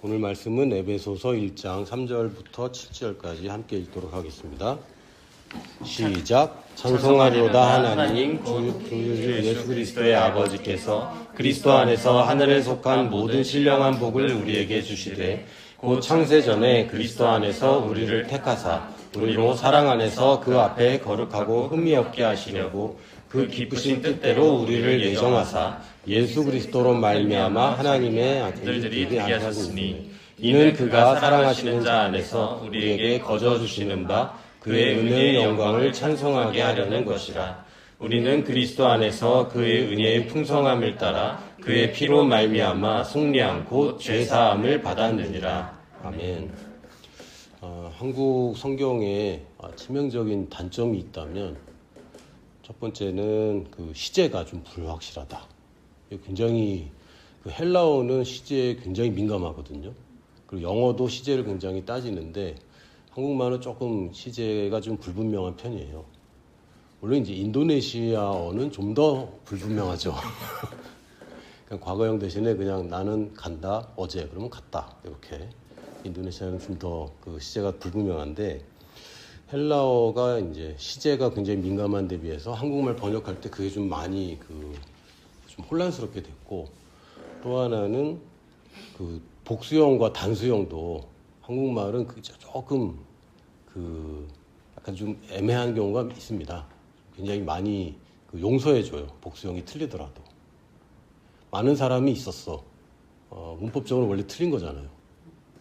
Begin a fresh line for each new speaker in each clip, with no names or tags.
오늘 말씀은 에베소서 1장 3절부터 7절까지 함께 읽도록 하겠습니다. 시작. 찬송하리로다 하나님 주 예수 그리스도의 아버지께서 그리스도 안에서 하늘에 속한 모든 신령한 복을 우리에게 주시되 곧 창세전에 그리스도 안에서 우리를 택하사 우리로 사랑 안에서 그 앞에 거룩하고 흠이 없게 하시려고 그 기쁘신 뜻대로 우리를 예정하사 예수 그리스도로 말미암아 하나님의 아들들이 되게 하셨으니 이는 그가 사랑하시는 자 안에서 우리에게 거저 주시는 바 그의 은혜의 영광을 찬송하게 하려는 것이라. 우리는 그리스도 안에서 그의 은혜의 풍성함을 따라 그의 피로 말미암아 속량 곧 죄사함을 받았느니라. 아멘. 한국 성경에 치명적인 단점이 있다면 첫 번째는 그 시제가 좀 불확실하다. 굉장히 헬라어는 시제에 굉장히 민감하거든요. 그리고 영어도 시제를 굉장히 따지는데 한국말은 조금 시제가 좀 불분명한 편이에요. 물론 이제 인도네시아어는 좀 더 불분명하죠. 그냥 과거형 대신에 그냥 나는 간다, 어제 그러면 갔다 이렇게. 인도네시아는 좀 더 그 시제가 불분명한데 헬라어가 이제 시제가 굉장히 민감한 데 비해서 한국말 번역할 때 그게 좀 많이 좀 혼란스럽게 됐고, 또 하나는 그 복수형과 단수형도 한국말은 조금 약간 좀 애매한 경우가 있습니다. 굉장히 많이 용서해줘요. 복수형이 틀리더라도. 많은 사람이 있었어. 문법적으로 원래 틀린 거잖아요.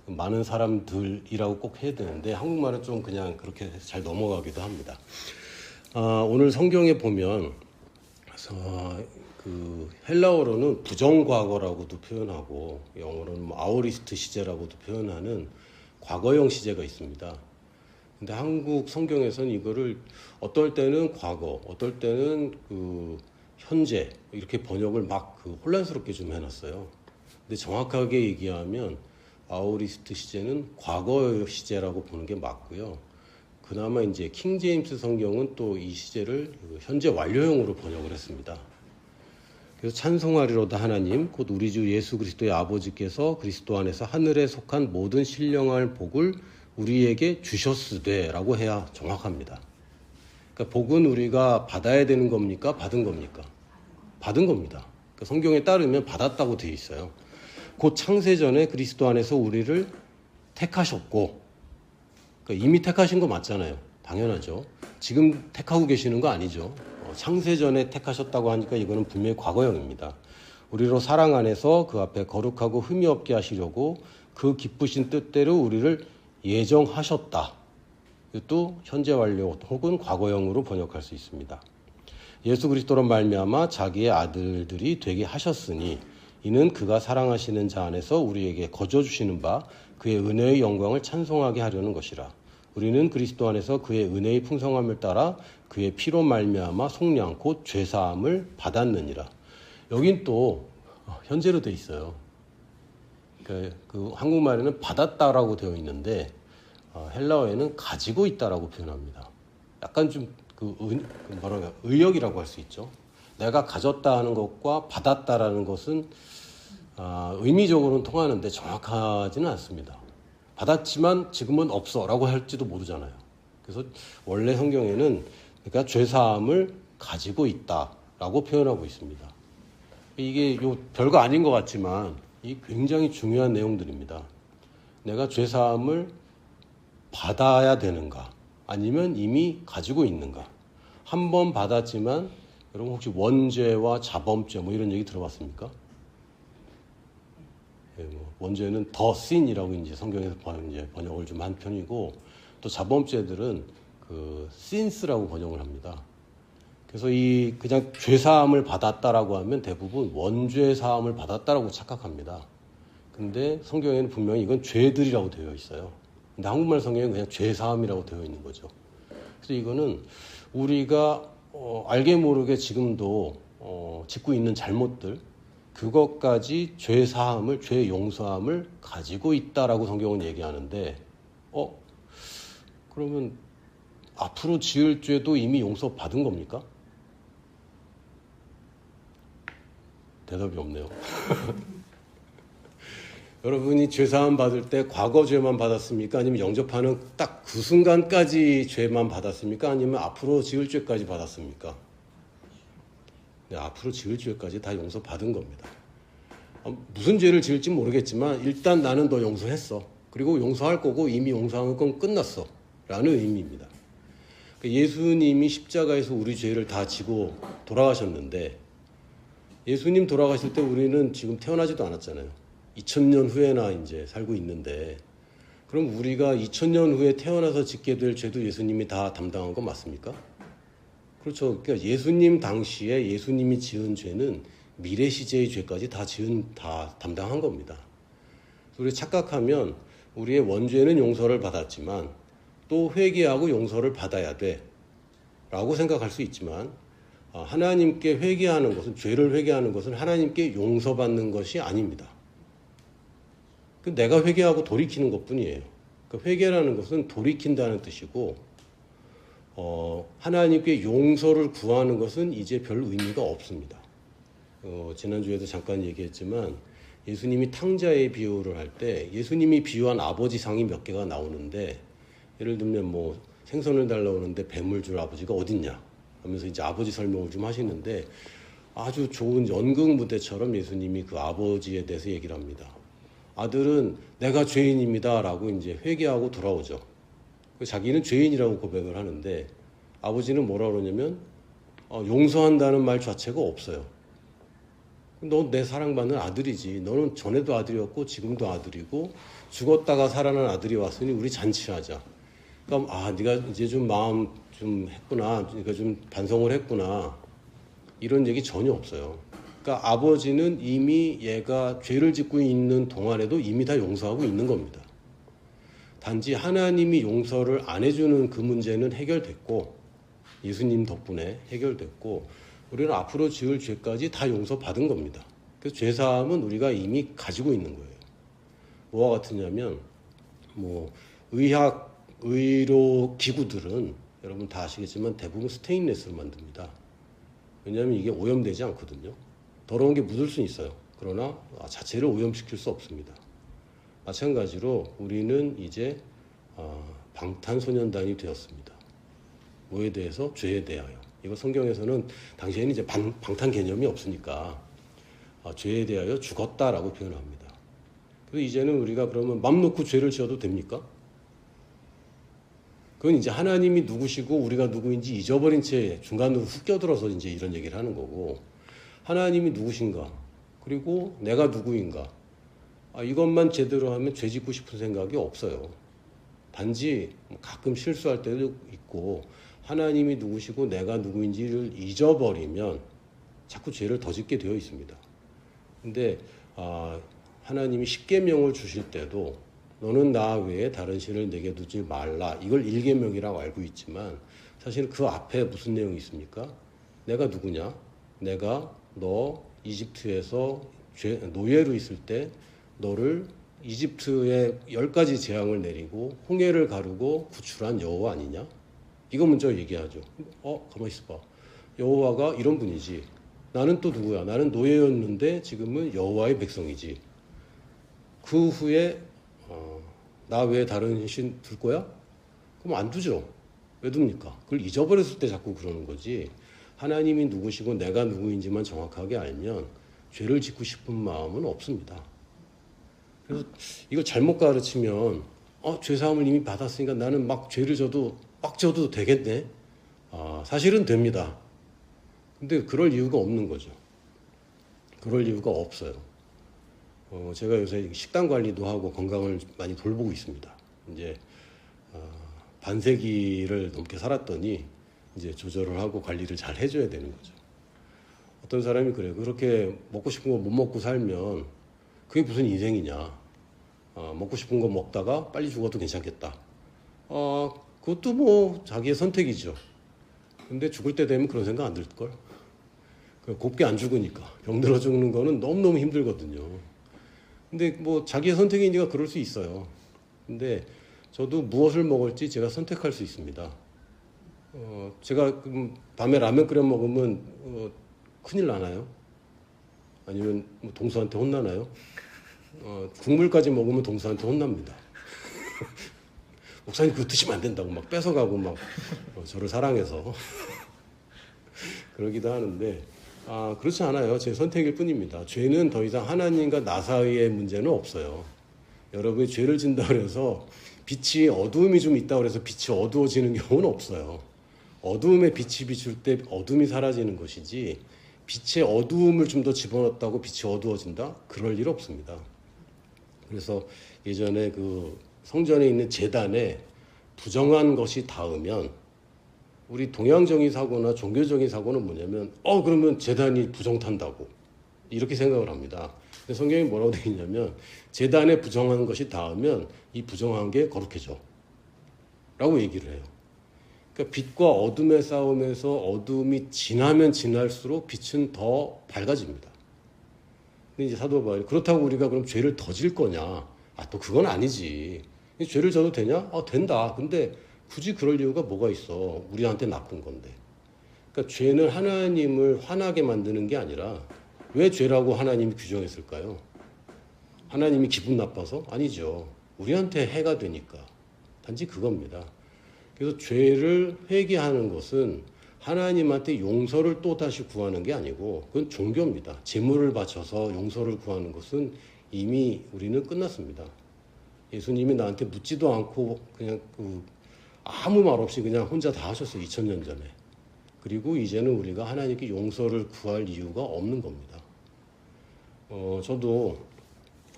많은 사람들이라고 꼭 해야 되는데 한국말은 좀 그냥 그렇게 잘 넘어가기도 합니다. 오늘 성경에 보면 그 헬라어로는 부정과거라고도 표현하고 영어로는 아오리스트 시제라고도 표현하는 과거형 시제가 있습니다. 근데 한국 성경에서는 이거를 어떨 때는 과거, 어떨 때는 현재 이렇게 번역을 막 혼란스럽게 좀 해놨어요. 근데 정확하게 얘기하면 아오리스트 시제는 과거 시제라고 보는 게 맞고요. 그나마 이제 킹 제임스 성경은 또 이 시제를 현재 완료형으로 번역을 했습니다. 그래서 찬송하리로다 하나님 곧 우리 주 예수 그리스도의 아버지께서 그리스도 안에서 하늘에 속한 모든 신령한 복을 우리에게 주셨으되 라고 해야 정확합니다. 그러니까 복은 우리가 받아야 되는 겁니까? 받은 겁니까? 받은 겁니다. 그러니까 성경에 따르면 받았다고 되어 있어요. 곧 창세전에 그리스도 안에서 우리를 택하셨고, 그러니까 이미 택하신 거 맞잖아요. 당연하죠. 지금 택하고 계시는 거 아니죠. 창세전에 택하셨다고 하니까 이거는 분명히 과거형입니다. 우리로 사랑 안에서 그 앞에 거룩하고 흠이 없게 하시려고 그 기쁘신 뜻대로 우리를 예정하셨다. 이것도 현재 완료 혹은 과거형으로 번역할 수 있습니다. 예수 그리스도로 말미암아 자기의 아들들이 되게 하셨으니 이는 그가 사랑하시는 자 안에서 우리에게 거저 주시는 바 그의 은혜의 영광을 찬송하게 하려는 것이라. 우리는 그리스도 안에서 그의 은혜의 풍성함을 따라 그의 피로 말미암아 속량 곧 죄사함을 받았느니라. 여긴 또 현재로 돼 있어요. 그러니까 한국말에는 받았다라고 되어 있는데 헬라어에는 가지고 있다라고 표현합니다. 약간 좀 의역이라고 할 수 있죠. 내가 가졌다 하는 것과 받았다라는 것은 의미적으로는 통하는데 정확하지는 않습니다. 받았지만 지금은 없어라고 할지도 모르잖아요. 그래서 원래 성경에는 그러니까 죄사함을 가지고 있다라고 표현하고 있습니다. 이게 별거 아닌 것 같지만 이 굉장히 중요한 내용들입니다. 내가 죄사함을 받아야 되는가 아니면 이미 가지고 있는가. 한 번 받았지만 여러분 혹시 원죄와 자범죄 이런 얘기 들어봤습니까? 원죄는 더 sin이라고 이제 성경에서 번역을 좀 한 편이고, 또 자범죄들은 sins라고 번역을 합니다. 그래서 그냥 죄사함을 받았다라고 하면 대부분 원죄 사함을 받았다라고 착각합니다. 근데 성경에는 분명히 이건 죄들이라고 되어 있어요. 근데 한국말 성경에는 그냥 죄사함이라고 되어 있는 거죠. 그래서 이거는 우리가 알게 모르게 지금도 짓고 있는 잘못들, 그것까지 죄 사함을, 죄 용서함을 가지고 있다라고 성경은 얘기하는데, 그러면 앞으로 지을 죄도 이미 용서 받은 겁니까? 대답이 없네요. 여러분이 죄사함 받을 때 과거 죄만 받았습니까? 아니면 영접하는 딱 그 순간까지 죄만 받았습니까? 아니면 앞으로 지을 죄까지 받았습니까? 네, 앞으로 지을 죄까지 다 용서받은 겁니다. 무슨 죄를 지을지 모르겠지만 일단 나는 너 용서했어. 그리고 용서할 거고 이미 용서한 건 끝났어. 라는 의미입니다. 예수님이 십자가에서 우리 죄를 다 지고 돌아가셨는데 예수님 돌아가실 때 우리는 지금 태어나지도 않았잖아요. 2000년 후에나 이제 살고 있는데 그럼 우리가 2000년 후에 태어나서 짓게 될 죄도 예수님이 다 담당한 거 맞습니까? 그렇죠. 그러니까 예수님 당시에 예수님이 지은 죄는 미래 시제의 죄까지 다 담당한 겁니다. 우리 착각하면 우리의 원죄는 용서를 받았지만 또 회개하고 용서를 받아야 돼 라고 생각할 수 있지만 하나님께 회개하는 것은 죄를 회개하는 것은 하나님께 용서받는 것이 아닙니다. 내가 회개하고 돌이키는 것뿐이에요. 회개라는 것은 돌이킨다는 뜻이고 하나님께 용서를 구하는 것은 이제 별 의미가 없습니다. 지난주에도 잠깐 얘기했지만 예수님이 탕자의 비유를 할 때 예수님이 비유한 아버지 상이 몇 개가 나오는데 예를 들면 뭐 생선을 달라오는데 뱀을 줄 아버지가 어딨냐 하면서 이제 아버지 설명을 좀 하시는데 아주 좋은 연극 무대처럼 예수님이 그 아버지에 대해서 얘기를 합니다. 아들은 내가 죄인입니다 라고 이제 회개하고 돌아오죠. 자기는 죄인이라고 고백을 하는데 아버지는 뭐라 그러냐면 용서한다는 말 자체가 없어요. 너 내 사랑받는 아들이지. 너는 전에도 아들이었고 지금도 아들이고 죽었다가 살아난 아들이 왔으니 우리 잔치하자. 그러니까 네가 이제 좀 마음 좀 했구나. 그러니까 좀 반성을 했구나. 이런 얘기 전혀 없어요. 그러니까 아버지는 이미 얘가 죄를 짓고 있는 동안에도 이미 다 용서하고 있는 겁니다. 단지 하나님이 용서를 안 해주는 그 문제는 해결됐고 예수님 덕분에 해결됐고 우리는 앞으로 지을 죄까지 다 용서받은 겁니다. 그래서 죄사함은 우리가 이미 가지고 있는 거예요. 뭐와 같으냐면 의료 기구들은 여러분 다 아시겠지만 대부분 스테인레스로 만듭니다. 왜냐하면 이게 오염되지 않거든요. 더러운 게 묻을 수는 있어요. 그러나 자체를 오염시킬 수 없습니다. 마찬가지로 우리는 이제 방탄소년단이 되었습니다. 뭐에 대해서? 죄에 대하여. 이거 성경에서는 당시에는 이제 방탄 개념이 없으니까 죄에 대하여 죽었다라고 표현합니다. 그래서 이제는 우리가 그러면 맘 놓고 죄를 지어도 됩니까? 그건 이제 하나님이 누구시고 우리가 누구인지 잊어버린 채 중간으로 훅 껴들어서 이제 이런 얘기를 하는 거고 하나님이 누구신가? 그리고 내가 누구인가? 이것만 제대로 하면 죄 짓고 싶은 생각이 없어요. 단지 가끔 실수할 때도 있고 하나님이 누구시고 내가 누구인지를 잊어버리면 자꾸 죄를 더 짓게 되어 있습니다. 근데 하나님이 십계명을 주실 때도 너는 나 외에 다른 신을 내게 두지 말라. 이걸 일계명이라고 알고 있지만 사실 그 앞에 무슨 내용이 있습니까? 내가 누구냐? 내가 너 이집트에서 노예로 있을 때 너를 이집트에 10가지 재앙을 내리고 홍해를 가르고 구출한 여호와 아니냐? 이거 먼저 얘기하죠. 가만히 있어봐. 여호와가 이런 분이지. 나는 또 누구야? 나는 노예였는데 지금은 여호와의 백성이지. 그 후에 나 외에 다른 신 둘 거야? 그럼 안 두죠. 왜 둡니까? 그걸 잊어버렸을 때 자꾸 그러는 거지. 하나님이 누구시고 내가 누구인지만 정확하게 알면 죄를 짓고 싶은 마음은 없습니다. 그래서 이걸 잘못 가르치면 죄사함을 이미 받았으니까 나는 막 죄를 막 져도 되겠네. 사실은 됩니다. 근데 그럴 이유가 없는 거죠. 그럴 이유가 없어요. 제가 요새 식단 관리도 하고 건강을 많이 돌보고 있습니다. 이제 반세기를 넘게 살았더니 이제 조절을 하고 관리를 잘 해줘야 되는 거죠. 어떤 사람이 그래요. 그렇게 먹고 싶은 거 못 먹고 살면 그게 무슨 인생이냐. 먹고 싶은 거 먹다가 빨리 죽어도 괜찮겠다. 그것도 뭐 자기의 선택이죠. 근데 죽을 때 되면 그런 생각 안 들걸? 곱게 안 죽으니까. 병들어 죽는 거는 너무너무 힘들거든요. 근데 뭐 자기의 선택이니까 그럴 수 있어요. 근데 저도 무엇을 먹을지 제가 선택할 수 있습니다. 제가 밤에 라면 끓여 먹으면 큰일 나나요? 아니면 뭐 동서한테 혼나나요? 국물까지 먹으면 동서한테 혼납니다. 목사님 그거 드시면 안 된다고 막 뺏어가고 막 저를 사랑해서 그러기도 하는데 그렇지 않아요. 제 선택일 뿐입니다. 죄는 더 이상 하나님과 나 사이의 문제는 없어요. 여러분이 죄를 진다 그래서 빛이 어두움이 좀 있다 그래서 빛이 어두워지는 경우는 없어요. 어두움에 빛이 비출 때 어둠이 사라지는 것이지 빛의 어두움을 좀 더 집어넣었다고 빛이 어두워진다? 그럴 일 없습니다. 그래서 예전에 그 성전에 있는 제단에 부정한 것이 닿으면 우리 동양적인 사고나 종교적인 사고는 뭐냐면 그러면 제단이 부정탄다고 이렇게 생각을 합니다. 근데 성경이 뭐라고 되어 있냐면 제단에 부정한 것이 닿으면 이 부정한 게 거룩해져 라고 얘기를 해요. 그러니까 빛과 어둠의 싸움에서 어둠이 지나면 지날수록 빛은 더 밝아집니다. 근데 이제 사도 바울이 그렇다고 우리가 그럼 죄를 더 질 거냐? 또 그건 아니지. 죄를 져도 되냐? 된다. 근데 굳이 그럴 이유가 뭐가 있어? 우리한테 나쁜 건데. 그러니까 죄는 하나님을 화나게 만드는 게 아니라 왜 죄라고 하나님이 규정했을까요? 하나님이 기분 나빠서? 아니죠. 우리한테 해가 되니까. 단지 그겁니다. 그래서 죄를 회개하는 것은 하나님한테 용서를 또 다시 구하는 게 아니고 그건 종교입니다. 제물을 바쳐서 용서를 구하는 것은 이미 우리는 끝났습니다. 예수님이 나한테 묻지도 않고 그냥 아무 말 없이 그냥 혼자 다 하셨어요. 2000년 전에. 그리고 이제는 우리가 하나님께 용서를 구할 이유가 없는 겁니다. 저도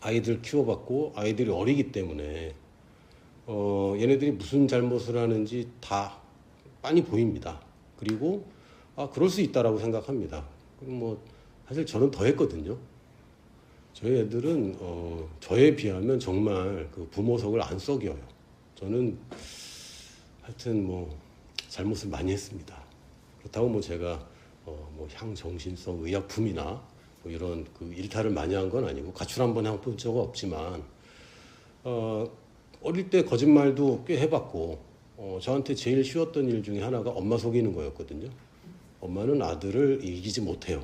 아이들 키워봤고 아이들이 어리기 때문에 얘네들이 무슨 잘못을 하는지 다 빤히 보입니다. 그리고 그럴 수 있다라고 생각합니다. 사실 저는 더 했거든요. 저희 애들은 저에 비하면 정말 그 부모석을 안 썩여요. 저는 하여튼 잘못을 많이 했습니다. 그렇다고 제가 향정신성 의약품이나 이런 그 일탈을 많이 한 건 아니고 가출 한번 해본 적은 없지만 어릴 때 거짓말도 꽤 해봤고 저한테 제일 쉬웠던 일 중에 하나가 엄마 속이는 거였거든요. 엄마는 아들을 이기지 못해요.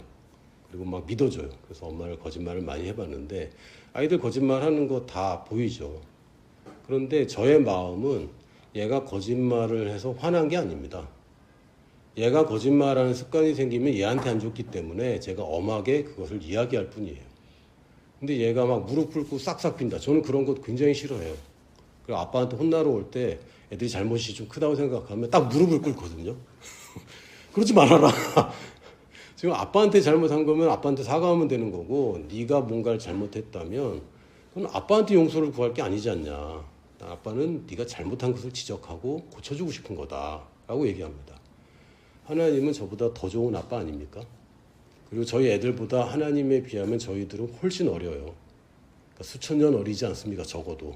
그리고 막 믿어줘요. 그래서 엄마를 거짓말을 많이 해봤는데 아이들 거짓말하는 거 다 보이죠. 그런데 저의 마음은 얘가 거짓말을 해서 화난 게 아닙니다. 얘가 거짓말하는 습관이 생기면 얘한테 안 좋기 때문에 제가 엄하게 그것을 이야기할 뿐이에요. 근데 얘가 막 무릎 꿇고 싹싹 빈다. 저는 그런 거 굉장히 싫어해요. 그리고 아빠한테 혼나러 올 때 애들이 잘못이 좀 크다고 생각하면 딱 무릎을 꿇거든요. 그러지 말아라. 지금 아빠한테 잘못한 거면 아빠한테 사과하면 되는 거고 네가 뭔가를 잘못했다면 그건 아빠한테 용서를 구할 게 아니지 않냐. 아빠는 네가 잘못한 것을 지적하고 고쳐주고 싶은 거다라고 얘기합니다. 하나님은 저보다 더 좋은 아빠 아닙니까? 그리고 저희 애들보다 하나님에 비하면 저희들은 훨씬 어려요. 그러니까 수천 년 어리지 않습니까? 적어도.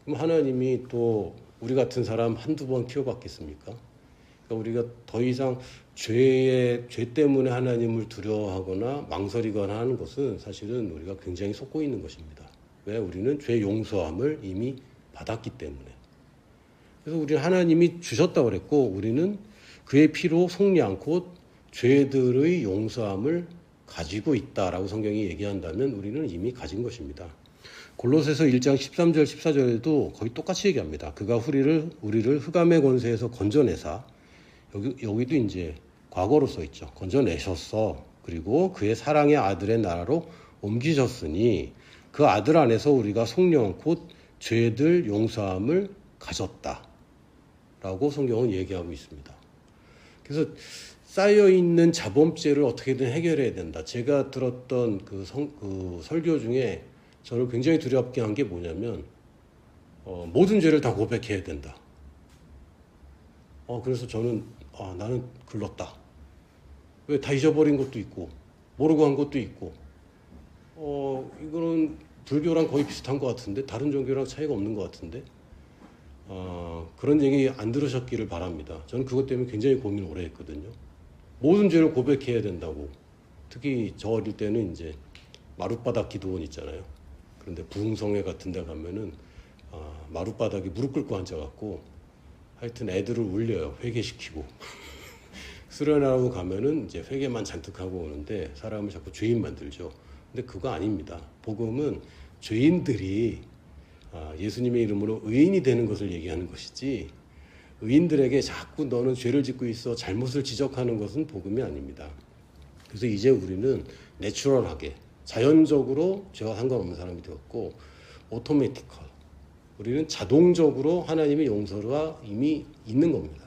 그럼 하나님이 또 우리 같은 사람 한두 번 키워봤겠습니까? 그러니까 우리가 더 이상 죄 때문에 하나님을 두려워하거나 망설이거나 하는 것은 사실은 우리가 굉장히 속고 있는 것입니다. 왜? 우리는 죄 용서함을 이미 받았기 때문에. 그래서 우리는 하나님이 주셨다고 그랬고 우리는 그의 피로 속량 곧 죄들의 용서함을 가지고 있다라고 성경이 얘기한다면 우리는 이미 가진 것입니다. 골로새서 1장 13절 14절에도 거의 똑같이 얘기합니다. 그가 우리를 흑암의 권세에서 건져내사 여기도 이제 과거로 써 있죠. 건져내셨어. 그리고 그의 사랑의 아들의 나라로 옮기셨으니 그 아들 안에서 우리가 속령 곧 죄들 용서함을 가졌다. 라고 성경은 얘기하고 있습니다. 그래서 쌓여있는 자범죄를 어떻게든 해결해야 된다. 제가 들었던 그 설교 중에 저를 굉장히 두렵게 한 게 뭐냐면 모든 죄를 다 고백해야 된다. 그래서 저는 나는 글렀다. 왜? 다 잊어버린 것도 있고 모르고 한 것도 있고 이거는 불교랑 거의 비슷한 것 같은데 다른 종교랑 차이가 없는 것 같은데 그런 얘기 안 들으셨기를 바랍니다. 저는 그것 때문에 굉장히 고민을 오래 했거든요. 모든 죄를 고백해야 된다고. 특히 저 어릴 때는 이제 마룻바닥 기도원 있잖아요. 그런데 부흥성회 같은 데 가면은 마룻바닥에 무릎 꿇고 앉아갖고 하여튼 애들을 울려요. 회개시키고. 수련하고 가면은 이제 회개만 잔뜩 하고 오는데 사람을 자꾸 죄인 만들죠. 근데 그거 아닙니다. 복음은 죄인들이 예수님의 이름으로 의인이 되는 것을 얘기하는 것이지, 의인들에게 자꾸 너는 죄를 짓고 있어 잘못을 지적하는 것은 복음이 아닙니다. 그래서 이제 우리는 내추럴하게 자연적으로 죄와 상관없는 사람이 되었고, 오토매티컬, 우리는 자동적으로 하나님의 용서가 이미 있는 겁니다.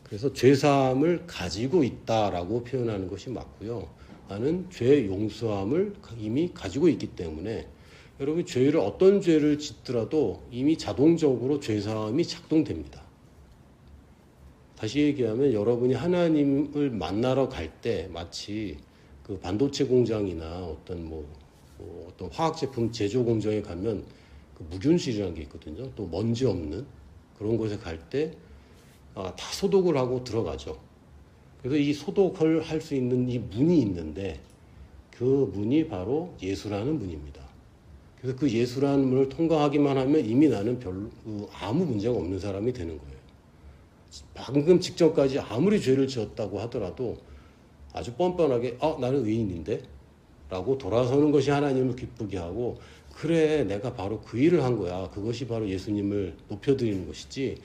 그래서 죄사함을 가지고 있다라고 표현하는 것이 맞고요. 나는 죄 용서함을 이미 가지고 있기 때문에 여러분 어떤 죄를 짓더라도 이미 자동적으로 죄사함이 작동됩니다. 다시 얘기하면 여러분이 하나님을 만나러 갈 때 마치 그 반도체 공장이나 어떤 어떤 화학 제품 제조 공장에 가면 그 무균실이라는 게 있거든요. 또 먼지 없는 그런 곳에 갈 때 다 소독을 하고 들어가죠. 그래서 이 소독을 할 수 있는 이 문이 있는데 그 문이 바로 예수라는 문입니다. 그래서 그 예수라는 문을 통과하기만 하면 이미 나는 아무 문제가 없는 사람이 되는 거예요. 방금 직전까지 아무리 죄를 지었다고 하더라도 아주 뻔뻔하게 나는 의인인데? 라고 돌아서는 것이 하나님을 기쁘게 하고, 그래 내가 바로 그 일을 한 거야. 그것이 바로 예수님을 높여드리는 것이지,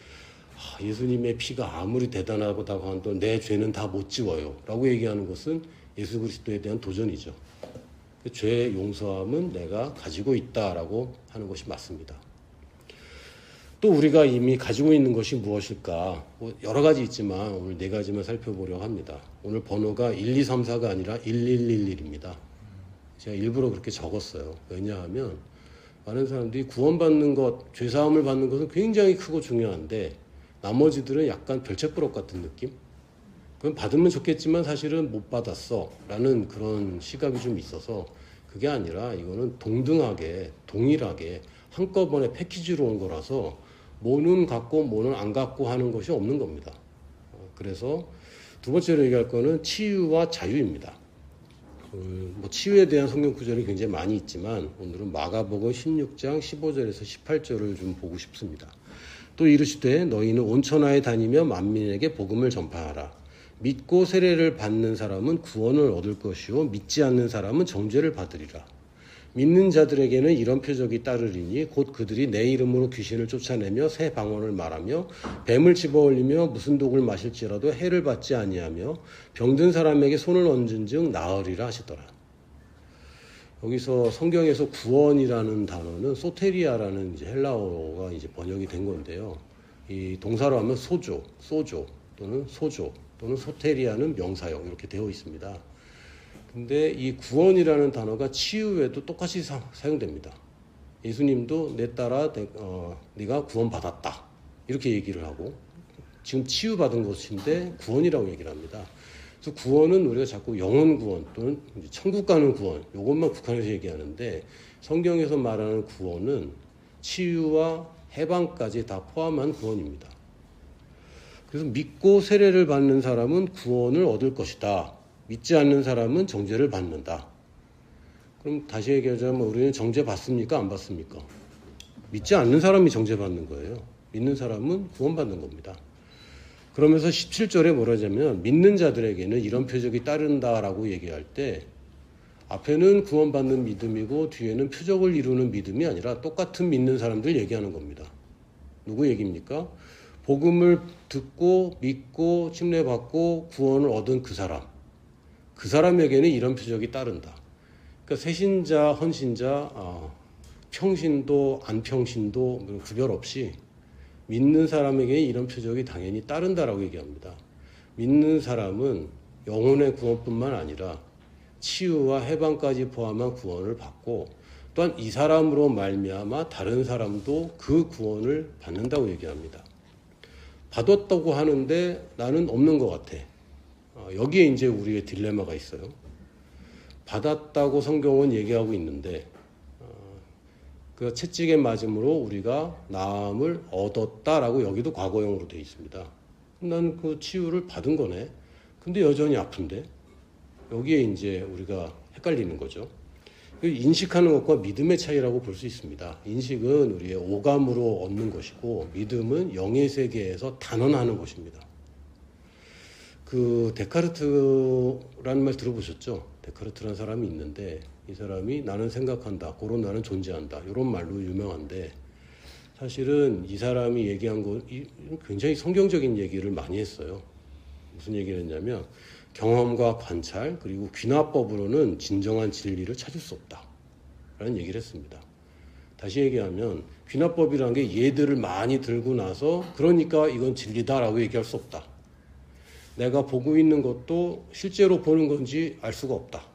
예수님의 피가 아무리 대단하다고 한도 내 죄는 다 못 지워요 라고 얘기하는 것은 예수 그리스도에 대한 도전이죠. 죄의 용서함은 내가 가지고 있다라고 하는 것이 맞습니다. 또 우리가 이미 가지고 있는 것이 무엇일까? 여러 가지 있지만 오늘 네 가지만 살펴보려고 합니다. 오늘 번호가 1, 2, 3, 4가 아니라 1111입니다. 제가 일부러 그렇게 적었어요. 왜냐하면 많은 사람들이 구원받는 것, 죄사함을 받는 것은 굉장히 크고 중요한데 나머지들은 약간 별책부록 같은 느낌? 그건 받으면 좋겠지만 사실은 못 받았어 라는 그런 시각이 좀 있어서, 그게 아니라 이거는 동등하게 동일하게 한꺼번에 패키지로 온 거라서 뭐는 갖고 뭐는 안 갖고 하는 것이 없는 겁니다. 그래서 두 번째로 얘기할 거는 치유와 자유입니다. 치유에 대한 성경 구절이 굉장히 많이 있지만 오늘은 마가복음 16장 15절에서 18절을 좀 보고 싶습니다. 또 이르시되 너희는 온 천하에 다니며 만민에게 복음을 전파하라. 믿고 세례를 받는 사람은 구원을 얻을 것이요 믿지 않는 사람은 정죄를 받으리라. 믿는 자들에게는 이런 표적이 따르리니 곧 그들이 내 이름으로 귀신을 쫓아내며 새 방언을 말하며 뱀을 집어올리며 무슨 독을 마실지라도 해를 받지 아니하며 병든 사람에게 손을 얹은 즉 나으리라 하시더라. 여기서 성경에서 구원이라는 단어는 소테리아라는 헬라어가 번역이 된 건데요. 이 동사로 하면 소조 또는 소테리아는 명사형 이렇게 되어 있습니다. 근데 이 구원이라는 단어가 치유에도 똑같이 사용됩니다. 예수님도 내 따라 네가 구원받았다 이렇게 얘기를 하고, 지금 치유받은 것인데 구원이라고 얘기를 합니다. 그래서 구원은 우리가 자꾸 영혼 구원 또는 천국 가는 구원 이것만 국한해서 얘기하는데, 성경에서 말하는 구원은 치유와 해방까지 다 포함한 구원입니다. 그래서 믿고 세례를 받는 사람은 구원을 얻을 것이다. 믿지 않는 사람은 정죄를 받는다. 그럼 다시 얘기하자면 우리는 정죄 받습니까? 안 받습니까? 믿지 않는 사람이 정죄 받는 거예요. 믿는 사람은 구원받는 겁니다. 그러면서 17절에 뭐라 하자면 믿는 자들에게는 이런 표적이 따른다라고 얘기할 때 앞에는 구원받는 믿음이고 뒤에는 표적을 이루는 믿음이 아니라 똑같은 믿는 사람들 얘기하는 겁니다. 누구 얘기입니까? 복음을 듣고 믿고 침례받고 구원을 얻은 그 사람에게는 이런 표적이 따른다. 그러니까 새신자, 헌신자, 평신도, 안평신도 구별 없이 믿는 사람에게 이런 표적이 당연히 따른다라고 얘기합니다. 믿는 사람은 영혼의 구원뿐만 아니라 치유와 해방까지 포함한 구원을 받고, 또한 이 사람으로 말미암아 다른 사람도 그 구원을 받는다고 얘기합니다. 받았다고 하는데 나는 없는 것 같아. 여기에 이제 우리의 딜레마가 있어요. 받았다고 성경은 얘기하고 있는데 그 채찍에 맞음으로 우리가 나음을 얻었다라고 여기도 과거형으로 되어 있습니다. 난 그 치유를 받은 거네. 근데 여전히 아픈데? 여기에 이제 우리가 헷갈리는 거죠. 인식하는 것과 믿음의 차이라고 볼 수 있습니다. 인식은 우리의 오감으로 얻는 것이고 믿음은 영의 세계에서 단언하는 것입니다. 그 데카르트라는 말 들어보셨죠? 데카르트라는 사람이 있는데 이 사람이 나는 생각한다, 그런 나는 존재한다, 이런 말로 유명한데 사실은 이 사람이 얘기한 거 굉장히 성경적인 얘기를 많이 했어요. 무슨 얘기를 했냐면 경험과 관찰 그리고 귀납법으로는 진정한 진리를 찾을 수 없다 라는 얘기를 했습니다. 다시 얘기하면 귀납법이라는 게 얘들을 많이 들고 나서 그러니까 이건 진리다라고 얘기할 수 없다. 내가 보고 있는 것도 실제로 보는 건지 알 수가 없다.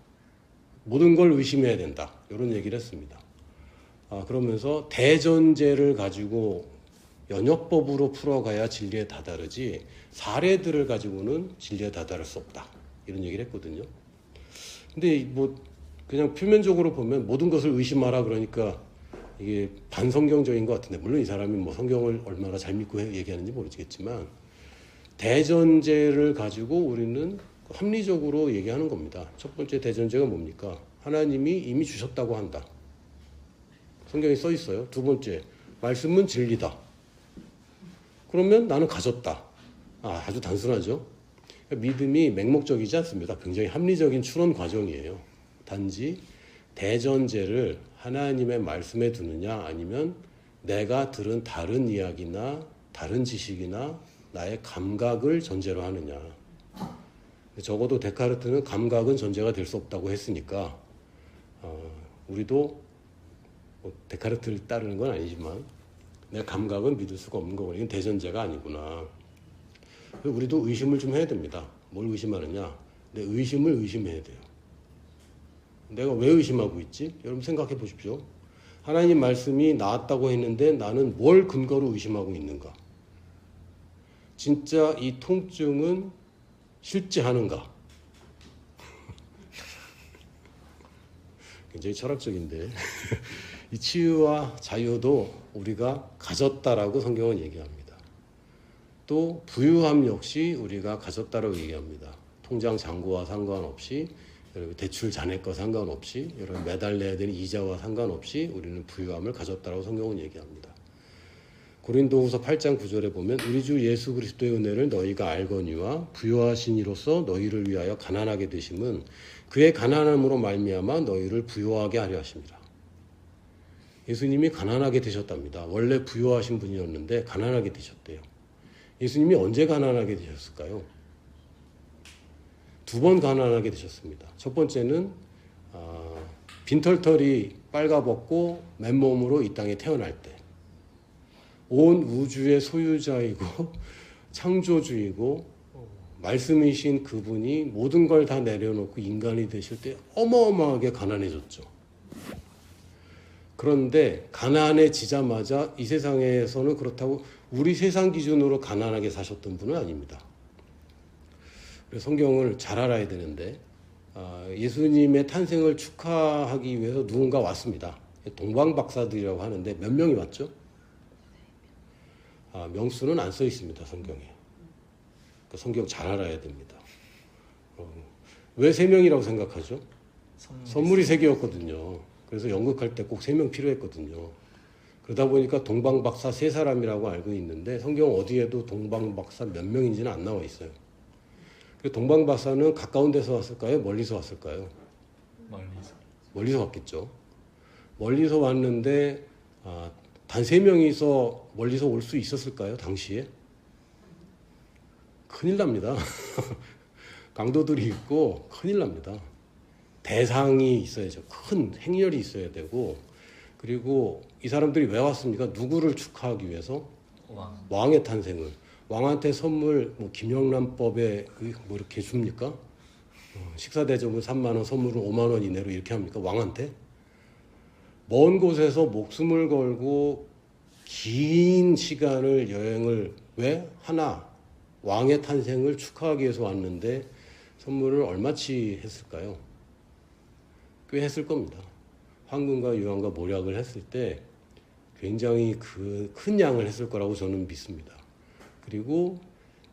모든 걸 의심해야 된다. 이런 얘기를 했습니다. 그러면서 대전제를 가지고 연역법으로 풀어가야 진리에 다다르지 사례들을 가지고는 진리에 다다를 수 없다. 이런 얘기를 했거든요. 근데 뭐 그냥 표면적으로 보면 모든 것을 의심하라 그러니까 이게 반성경적인 것 같은데 물론 이 사람이 뭐 성경을 얼마나 잘 믿고 얘기하는지 모르겠지만 대전제를 가지고 우리는 합리적으로 얘기하는 겁니다. 첫 번째 대전제가 뭡니까? 하나님이 이미 주셨다고 한다. 성경에 써 있어요. 두 번째, 말씀은 진리다. 그러면 나는 가졌다. 아주 단순하죠. 믿음이 맹목적이지 않습니다. 굉장히 합리적인 추론 과정이에요. 단지 대전제를 하나님의 말씀에 두느냐 아니면 내가 들은 다른 이야기나 다른 지식이나 나의 감각을 전제로 하느냐. 적어도 데카르트는 감각은 전제가 될 수 없다고 했으니까 우리도 뭐 데카르트를 따르는 건 아니지만 내 감각은 믿을 수가 없는 거고 이건 대전제가 아니구나. 우리도 의심을 좀 해야 됩니다. 뭘 의심하느냐? 내 의심을 의심해야 돼요. 내가 왜 의심하고 있지? 여러분 생각해 보십시오. 하나님 말씀이 나왔다고 했는데 나는 뭘 근거로 의심하고 있는가? 진짜 이 통증은 실제하는가? 굉장히 철학적인데 이 치유와 자유도 우리가 가졌다라고 성경은 얘기합니다. 또 부유함 역시 우리가 가졌다라고 얘기합니다. 통장 잔고와 상관없이 여러분 대출 잔액과 상관없이 여러분 매달 내야 되는 이자와 상관없이 우리는 부유함을 가졌다라고 성경은 얘기합니다. 고린도후서 8장 9절에 보면 우리 주 예수 그리스도의 은혜를 너희가 알거니와 부유하신 이로써 너희를 위하여 가난하게 되심은 그의 가난함으로 말미암아 너희를 부유하게 하려 하심이라. 예수님이 가난하게 되셨답니다. 원래 부유하신 분이었는데 가난하게 되셨대요. 예수님이 언제 가난하게 되셨을까요? 두 번 가난하게 되셨습니다. 첫 번째는 빈털털이 빨가벗고 맨몸으로 이 땅에 태어날 때 온 우주의 소유자이고 창조주이고 말씀이신 그분이 모든 걸 다 내려놓고 인간이 되실 때 어마어마하게 가난해졌죠. 그런데 가난해지자마자 이 세상에서는 그렇다고 우리 세상 기준으로 가난하게 사셨던 분은 아닙니다. 성경을 잘 알아야 되는데 예수님의 탄생을 축하하기 위해서 누군가 왔습니다. 동방박사들이라고 하는데 몇 명이 왔죠? 명수는 안 써 있습니다. 성경에. 성경 잘 알아야 됩니다. 왜 3명이라고 생각하죠? 선물이 3개였거든요. 그래서 연극할 때 꼭 3명 필요했거든요. 그러다 보니까 동방박사 3사람이라고 알고 있는데 성경 어디에도 동방박사 몇 명인지는 안 나와 있어요. 동방박사는 가까운 데서 왔을까요? 멀리서 왔을까요? 멀리서 왔겠죠. 멀리서 왔는데 단 3명이서 멀리서 올 수 있었을까요? 당시에? 큰일 납니다. 강도들이 있고 큰일 납니다. 대상이 있어야죠. 큰 행렬이 있어야 되고 그리고 이 사람들이 왜 왔습니까? 누구를 축하하기 위해서? 왕의 탄생을. 왕한테 선물 김영란법에 뭐 이렇게 줍니까? 식사 대접은 3만 원, 선물은 5만 원 이내로 이렇게 합니까? 왕한테? 먼 곳에서 목숨을 걸고 긴 시간을 여행을 왜? 하나 왕의 탄생을 축하하기 위해서 왔는데 선물을 얼마치 했을까요? 꽤 했을 겁니다. 황금과 유황과 모략을 했을 때 굉장히 큰 양을 했을 거라고 저는 믿습니다. 그리고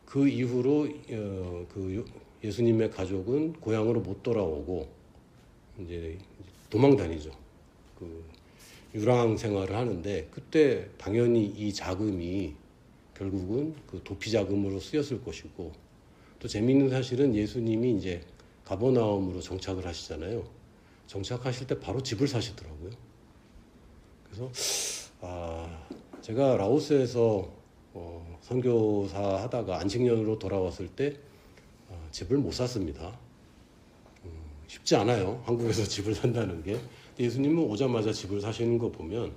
그 이후로 예수님의 가족은 고향으로 못 돌아오고 이제 도망 다니죠. 유랑 생활을 하는데 그때 당연히 이 자금이 결국은 도피 자금으로 쓰였을 것이고 또 재미있는 사실은 예수님이 이제 가버나움으로 정착을 하시잖아요. 정착하실 때 바로 집을 사시더라고요. 그래서 제가 라오스에서 선교사 하다가 안식년으로 돌아왔을 때 집을 못 샀습니다. 쉽지 않아요. 한국에서 집을 산다는 게. 예수님은 오자마자 집을 사시는 거 보면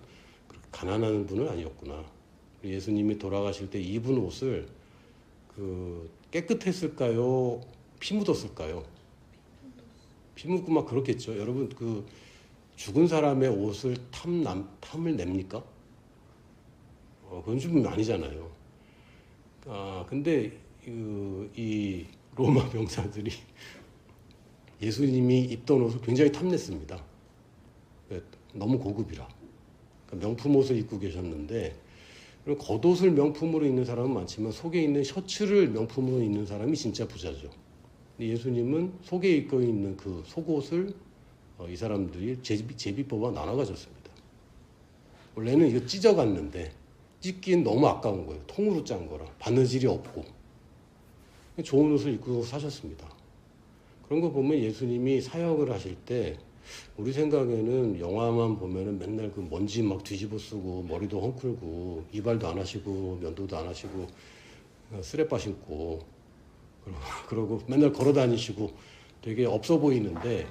그렇게 가난한 분은 아니었구나. 예수님이 돌아가실 때 입은 옷을 깨끗했을까요? 피 묻었을까요? 피 묻고 막 그렇겠죠. 여러분 죽은 사람의 옷을 탐을 냅니까? 그건 좀 아니잖아요. 근데 이 로마 병사들이 예수님이 입던 옷을 굉장히 탐냈습니다. 너무 고급이라. 그러니까 명품 옷을 입고 계셨는데, 겉옷을 명품으로 입는 사람은 많지만 속에 있는 셔츠를 명품으로 입는 사람이 진짜 부자죠. 예수님은 속에 입고 있는 그 속옷을 이 사람들이 제비 뽑아 나눠 가졌습니다. 원래는 이거 찢어갔는데 찢긴 너무 아까운 거예요. 통으로 짠 거라 바느질이 없고 좋은 옷을 입고 사셨습니다. 그런 거 보면 예수님이 사역을 하실 때 우리 생각에는 영화만 보면은 맨날 그 먼지 막 뒤집어 쓰고 머리도 헝클고 이발도 안 하시고 면도도 안 하시고 쓰레빠 신고 그러고 맨날 걸어 다니시고 되게 없어 보이는데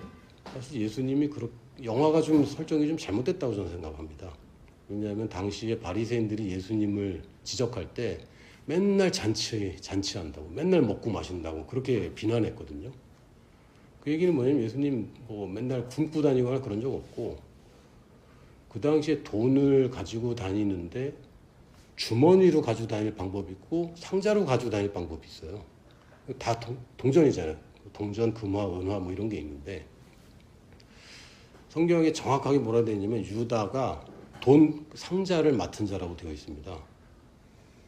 사실 예수님이 영화가 좀 설정이 좀 잘못됐다고 저는 생각합니다. 왜냐하면 당시에 바리새인들이 예수님을 지적할 때 맨날 잔치한다고 맨날 먹고 마신다고 그렇게 비난했거든요. 그 얘기는 뭐냐면 예수님 맨날 굶고 다니거나 그런 적 없고 그 당시에 돈을 가지고 다니는데 주머니로 가지고 다닐 방법이 있고 상자로 가지고 다닐 방법이 있어요. 다 동전이잖아요. 동전, 금화, 은화 뭐 이런 게 있는데 성경에 정확하게 뭐라 되어 있냐면 유다가 돈 상자를 맡은 자라고 되어 있습니다.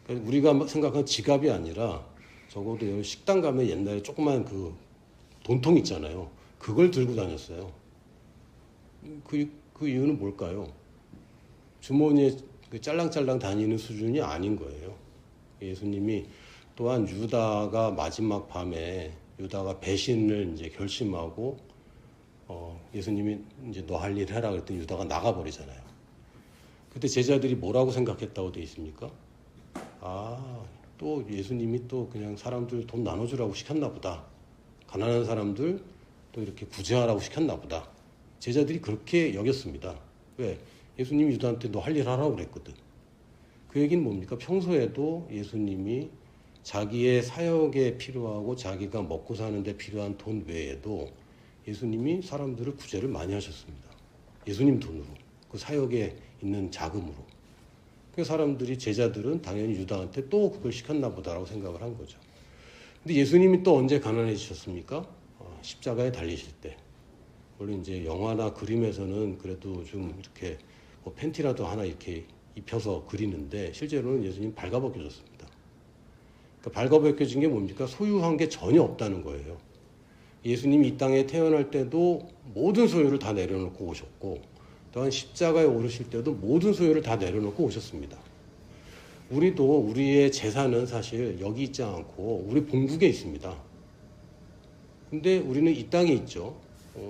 그러니까 우리가 생각한 지갑이 아니라 적어도 식당 가면 옛날에 조그만 그 돈통 있잖아요. 그걸 들고 다녔어요. 그 이유는 뭘까요? 주머니에 짤랑짤랑 다니는 수준이 아닌 거예요. 예수님이 또한 유다가 마지막 밤에 유다가 배신을 이제 결심하고 예수님이 이제 너 할 일 해라 그랬더니 유다가 나가버리잖아요. 그때 제자들이 뭐라고 생각했다고 돼 있습니까? 또 예수님이 또 그냥 사람들 돈 나눠주라고 시켰나 보다. 가난한 사람들 또 이렇게 구제하라고 시켰나 보다. 제자들이 그렇게 여겼습니다. 왜? 예수님이 유다한테 너 할 일 하라고 그랬거든. 그 얘기는 뭡니까? 평소에도 예수님이 자기의 사역에 필요하고 자기가 먹고 사는데 필요한 돈 외에도 예수님이 사람들을 구제를 많이 하셨습니다. 예수님 돈으로. 그 사역에 있는 자금으로. 그 사람들이 제자들은 당연히 유다한테 또 그걸 시켰나 보다라고 생각을 한 거죠. 근데 예수님이 또 언제 가난해지셨습니까? 십자가에 달리실 때. 물론 이제 영화나 그림에서는 그래도 좀 이렇게 팬티라도 하나 이렇게 입혀서 그리는데 실제로는 예수님 발가벗겨졌습니다. 그러니까 발가벗겨진 게 뭡니까? 소유한 게 전혀 없다는 거예요. 예수님이 이 땅에 태어날 때도 모든 소유를 다 내려놓고 오셨고 또한 십자가에 오르실 때도 모든 소유를 다 내려놓고 오셨습니다. 우리도 우리의 재산은 사실 여기 있지 않고 우리 본국에 있습니다. 근데 우리는 이 땅에 있죠.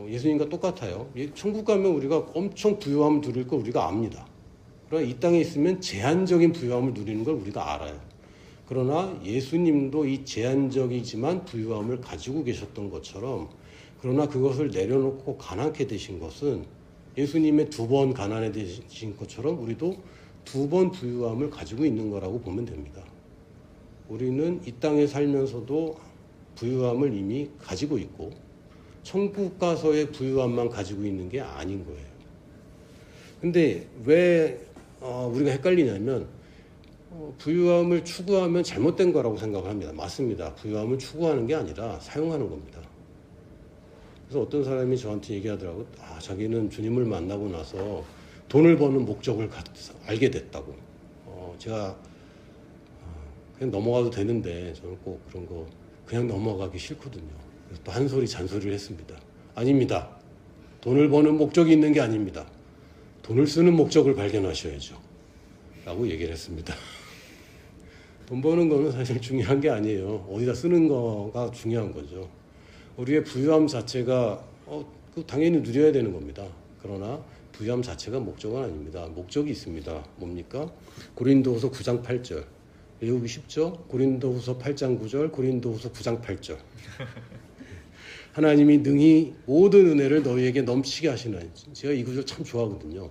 예수님과 똑같아요. 천국 가면 우리가 엄청 부유함을 누릴 걸 우리가 압니다. 그러나 이 땅에 있으면 제한적인 부유함을 누리는 걸 우리가 알아요. 그러나 예수님도 이 제한적이지만 부유함을 가지고 계셨던 것처럼 그러나 그것을 내려놓고 가난케 되신 것은 예수님의 2번 가난해지신 것처럼 우리도 2번 부유함을 가지고 있는 거라고 보면 됩니다. 우리는 이 땅에 살면서도 부유함을 이미 가지고 있고 천국 가서의 부유함만 가지고 있는 게 아닌 거예요. 근데 왜 우리가 헷갈리냐면 부유함을 추구하면 잘못된 거라고 생각합니다. 맞습니다. 부유함을 추구하는 게 아니라 사용하는 겁니다. 그래서 어떤 사람이 저한테 얘기하더라고. 자기는 주님을 만나고 나서 돈을 버는 목적을 알게 됐다고. 제가 그냥 넘어가도 되는데 저는 꼭 그런 거 그냥 넘어가기 싫거든요. 그래서 또 한 소리 잔소리를 했습니다. 아닙니다. 돈을 버는 목적이 있는 게 아닙니다. 돈을 쓰는 목적을 발견하셔야죠. 라고 얘기를 했습니다. 돈 버는 거는 사실 중요한 게 아니에요. 어디다 쓰는 거가 중요한 거죠. 우리의 부유함 자체가 그 당연히 누려야 되는 겁니다. 그러나 부유함 자체가 목적은 아닙니다. 목적이 있습니다. 뭡니까? 고린도후서 9장 8절. 외우기 쉽죠? 고린도후서 8장 9절, 고린도후서 9장 8절. 하나님이 능히 모든 은혜를 너희에게 넘치게 하시나니. 제가 이 구절 참 좋아하거든요.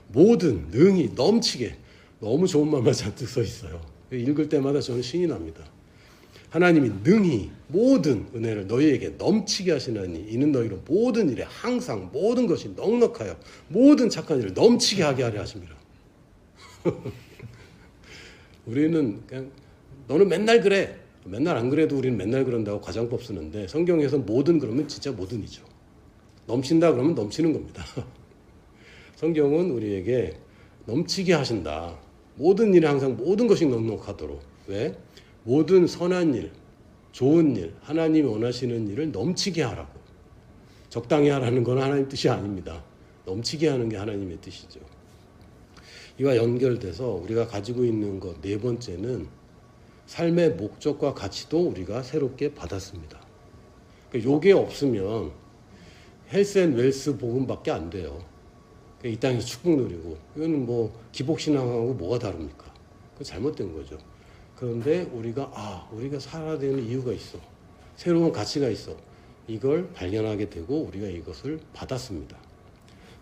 모든, 능히, 넘치게. 너무 좋은 말만 잔뜩 써 있어요. 읽을 때마다 저는 신이 납니다. 하나님이 능히 모든 은혜를 너희에게 넘치게 하시나니 이는 너희로 모든 일에 항상 모든 것이 넉넉하여 모든 착한 일을 넘치게 하게 하려 하십니다. 우리는 그냥 너는 맨날 그래. 맨날 안 그래도 우리는 맨날 그런다고 과장법 쓰는데 성경에서 모든 그러면 진짜 모든이죠. 넘친다 그러면 넘치는 겁니다. 성경은 우리에게 넘치게 하신다. 모든 일에 항상 모든 것이 넉넉하도록. 왜? 모든 선한 일, 좋은 일, 하나님이 원하시는 일을 넘치게 하라고. 적당히 하라는 건 하나님 뜻이 아닙니다. 넘치게 하는 게 하나님의 뜻이죠. 이와 연결돼서 우리가 가지고 있는 것 네 번째는 삶의 목적과 가치도 우리가 새롭게 받았습니다. 요게 없으면 헬스 앤 웰스 복음밖에 안 돼요. 이 땅에서 축복 누리고 이거는 뭐 기복신앙하고 뭐가 다릅니까? 그거 잘못된 거죠. 그런데 우리가 살아야 되는 이유가 있어. 새로운 가치가 있어. 이걸 발견하게 되고 우리가 이것을 받았습니다.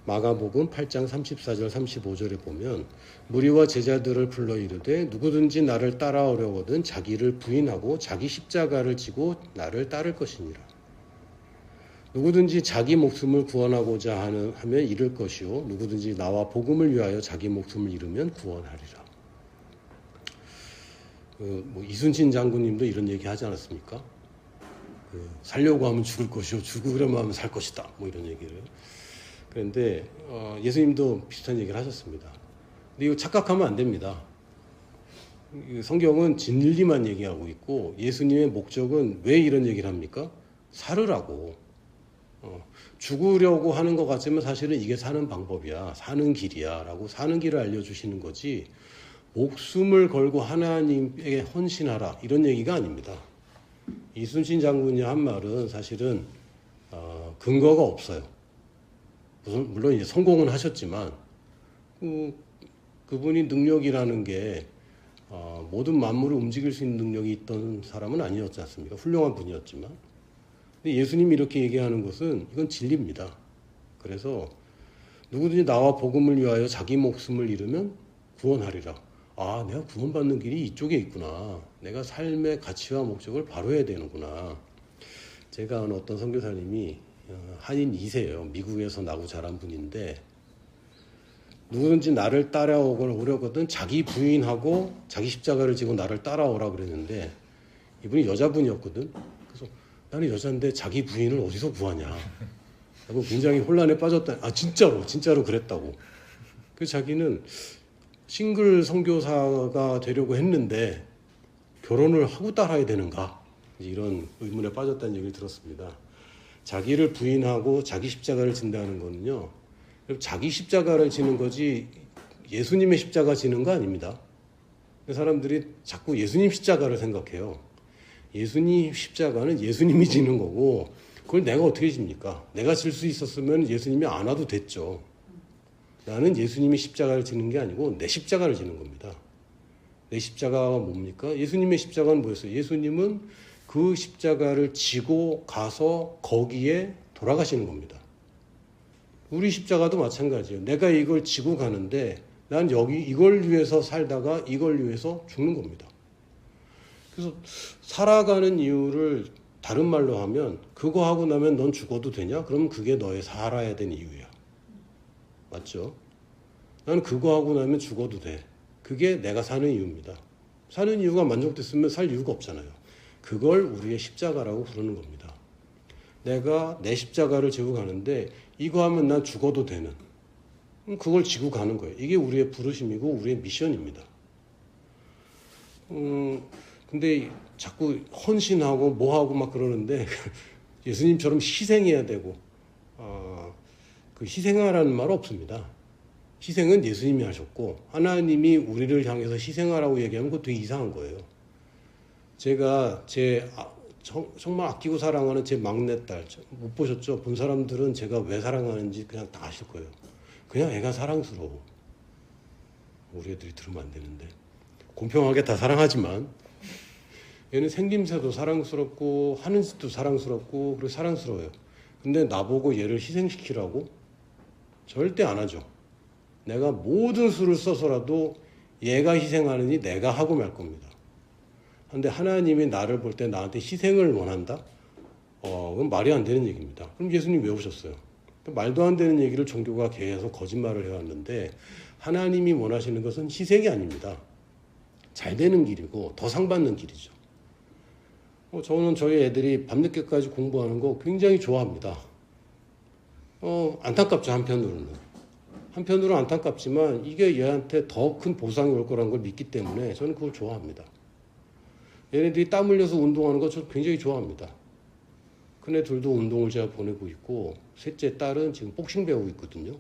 마가복음 8장 34절 35절에 보면 무리와 제자들을 불러 이르되 누구든지 나를 따라오려거든 자기를 부인하고 자기 십자가를 지고 나를 따를 것이니라. 누구든지 자기 목숨을 구원하고자 하면 잃을 것이요 누구든지 나와 복음을 위하여 자기 목숨을 잃으면 구원하리라. 이순신 장군님도 이런 얘기 하지 않았습니까? 살려고 하면 죽을 것이요 죽으려면 하면 살 것이다. 뭐 이런 얘기를. 그런데 예수님도 비슷한 얘기를 하셨습니다. 근데 이거 착각하면 안 됩니다. 성경은 진리만 얘기하고 있고 예수님의 목적은 왜 이런 얘기를 합니까? 살으라고. 죽으려고 하는 것 같지만 사실은 이게 사는 방법이야. 사는 길이야. 라고 사는 길을 알려주시는 거지 목숨을 걸고 하나님에게 헌신하라. 이런 얘기가 아닙니다. 이순신 장군이 한 말은 사실은 근거가 없어요. 물론 이제 성공은 하셨지만 그분이 능력이라는 게 모든 만물을 움직일 수 있는 능력이 있던 사람은 아니었지 않습니까? 훌륭한 분이었지만. 근데 예수님이 이렇게 얘기하는 것은 이건 진리입니다. 그래서 누구든지 나와 복음을 위하여 자기 목숨을 잃으면 구원하리라. 아, 내가 구원받는 길이 이쪽에 있구나. 내가 삶의 가치와 목적을 바로해야 되는구나. 제가 아는 어떤 선교사님이 한인 2세예요. 미국에서 나고 자란 분인데 누구든지 나를 따라오려거든 자기 부인하고 자기 십자가를 지고 나를 따라오라 그랬는데 이분이 여자분이었거든. 그래서 나는 여자인데 자기 부인을 어디서 구하냐. 하고 굉장히 혼란에 빠졌다. 진짜로 그랬다고. 그래서 자기는 싱글 선교사가 되려고 했는데 결혼을 하고 따라야 되는가. 이런 의문에 빠졌다는 얘기를 들었습니다. 자기를 부인하고 자기 십자가를 진다는 거는요. 자기 십자가를 지는 거지 예수님의 십자가 지는 거 아닙니다. 사람들이 자꾸 예수님 십자가를 생각해요. 예수님 십자가는 예수님이 지는 거고 그걸 내가 어떻게 집니까? 내가 질 수 있었으면 예수님이 안 와도 됐죠. 나는 예수님이 십자가를 지는 게 아니고 내 십자가를 지는 겁니다. 내 십자가가 뭡니까? 예수님의 십자가는 뭐였어요? 예수님은 그 십자가를 지고 가서 거기에 돌아가시는 겁니다. 우리 십자가도 마찬가지예요. 내가 이걸 지고 가는데 난 여기 이걸 위해서 살다가 이걸 위해서 죽는 겁니다. 그래서 살아가는 이유를 다른 말로 하면 그거 하고 나면 넌 죽어도 되냐? 그럼 그게 너의 살아야 되는 이유야. 맞죠? 나는 그거 하고 나면 죽어도 돼. 그게 내가 사는 이유입니다. 사는 이유가 만족됐으면 살 이유가 없잖아요. 그걸 우리의 십자가라고 부르는 겁니다. 내가 내 십자가를 지고 가는데 이거 하면 난 죽어도 되는 그걸 지고 가는 거예요. 이게 우리의 부르심이고 우리의 미션입니다. 근데 자꾸 헌신하고 뭐하고 막 그러는데 예수님처럼 희생해야 되고 그 희생하라는 말 없습니다. 희생은 예수님이 하셨고 하나님이 우리를 향해서 희생하라고 얘기하면 그거 되게 이상한 거예요. 제가 제 정말 아끼고 사랑하는 제 막내딸 못 보셨죠? 본 사람들은 제가 왜 사랑하는지 그냥 다 아실 거예요. 그냥 애가 사랑스러워. 우리 애들이 들으면 안 되는데 공평하게 다 사랑하지만 얘는 생김새도 사랑스럽고 하는 짓도 사랑스럽고 그리고 사랑스러워요. 근데 나보고 얘를 희생시키라고? 절대 안 하죠. 내가 모든 수를 써서라도 얘가 희생하느니 내가 하고 말 겁니다. 근데 하나님이 나를 볼 때 나한테 희생을 원한다? 그건 말이 안 되는 얘기입니다. 그럼 예수님 왜 오셨어요? 말도 안 되는 얘기를 종교가 계속 거짓말을 해왔는데 하나님이 원하시는 것은 희생이 아닙니다. 잘 되는 길이고 더 상받는 길이죠. 저는 저희 애들이 밤늦게까지 공부하는 거 굉장히 좋아합니다. 안타깝죠, 한편으로는. 한편으로는 안타깝지만 이게 얘한테 더 큰 보상이 올 거라는 걸 믿기 때문에 저는 그걸 좋아합니다. 얘네들이 땀 흘려서 운동하는 거 저 굉장히 좋아합니다. 큰애 둘도 운동을 제가 보내고 있고 셋째 딸은 지금 복싱 배우고 있거든요.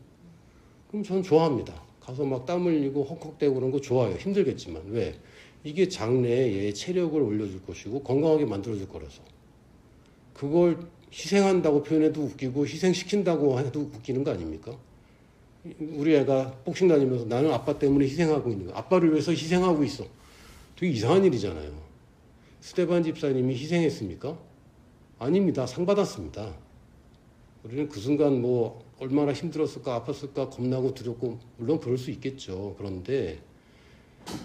그럼 저는 좋아합니다. 가서 막 땀 흘리고 헉헉대고 그런 거 좋아요. 힘들겠지만. 왜? 이게 장래에 얘의 체력을 올려줄 것이고 건강하게 만들어줄 거라서. 그걸 희생한다고 표현해도 웃기고 희생시킨다고 해도 웃기는 거 아닙니까? 우리 애가 복싱 다니면서 나는 아빠 때문에 희생하고 있는 거야. 아빠를 위해서 희생하고 있어. 되게 이상한 일이잖아요. 스테반 집사님이 희생했습니까? 아닙니다. 상 받았습니다. 우리는 그 순간 뭐 얼마나 힘들었을까 아팠을까 겁나고 두렵고 물론 그럴 수 있겠죠. 그런데